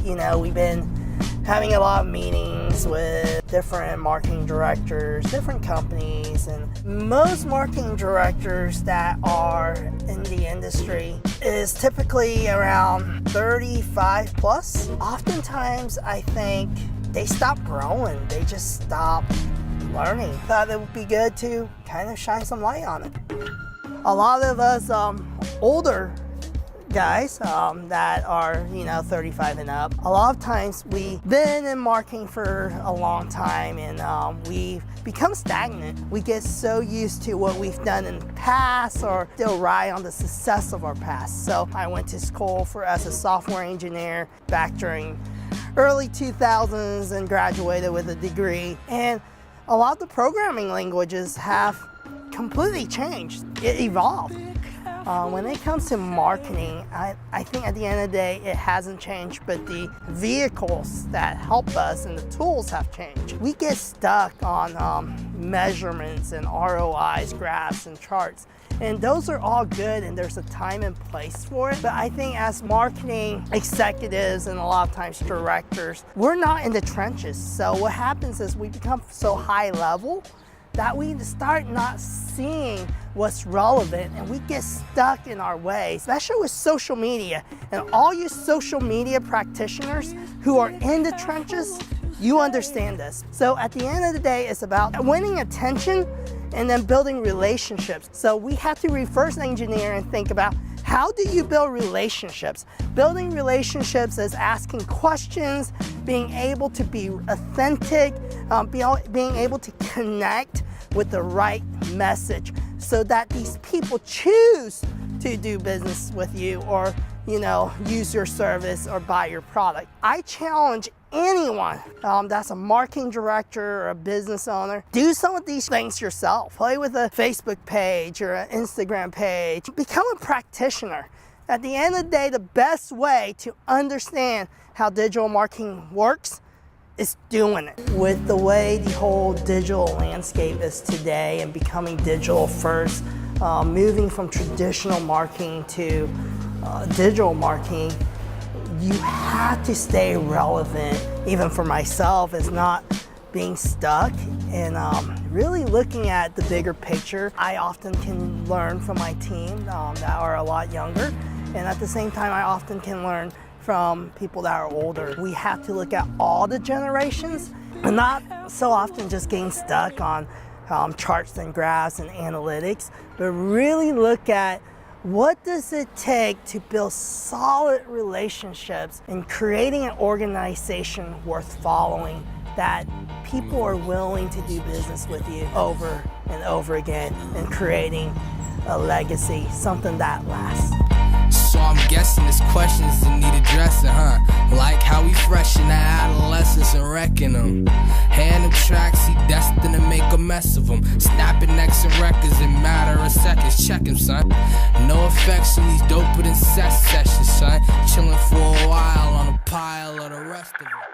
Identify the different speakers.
Speaker 1: we've been having a lot of meetings with different marketing directors, different companies, and most marketing directors that are in the industry is typically around 35 plus. Oftentimes, I think they stop growing. They just stop learning. Thought it would be good to kind of shine some light on it. A lot of us older guys that are 35 and up, a lot of times we've been in marketing for a long time, and we've become stagnant. We get so used to what we've done in the past, or still ride on the success of our past. So I went to school as a software engineer back during early 2000s and graduated with a degree, and a lot of the programming languages have completely changed. It evolved. When it comes to marketing, I think at the end of the day, it hasn't changed, but the vehicles that help us and the tools have changed. We get stuck on measurements and ROIs, graphs and charts, and those are all good, and there's a time and place for it. But I think as marketing executives and a lot of times directors, we're not in the trenches. So what happens is we become so high level that we start not seeing what's relevant, and we get stuck in our ways, especially with social media. And all you social media practitioners who are in the trenches, you understand this. So at the end of the day, it's about winning attention and then building relationships. So we have to reverse engineer and think about, how do you build relationships? Building relationships is asking questions, being able to be authentic, being able to connect with the right message so that these people choose to do business with you, or use your service or buy your product. I challenge anyone that's a marketing director or a business owner, do some of these things yourself. Play with a Facebook page or an Instagram page. Become a practitioner. At the end of the day, the best way to understand how digital marketing works is doing it. With the way the whole digital landscape is today and becoming digital first, moving from traditional marketing to digital marketing, you have to stay relevant. Even for myself, is not being stuck and really looking at the bigger picture. I often can learn from my team that are a lot younger, and at the same time I often can learn from people that are older. We have to look at all the generations and not so often just getting stuck on charts and graphs and analytics, but really look at what does it take to build solid relationships and creating an organization worth following, that people are willing to do business with you over and over again, and creating a legacy, something that lasts.
Speaker 2: So I'm guessing this questions that need addressing, huh? Like how we fresh in the adolescence and wrecking them. Hand them tracks, he destined to make a mess of them. Snapping necks and records in matter of seconds. Check him, son. No affection, he's doper than sex sessions, son. Chilling for a while on a pile of the rest of them.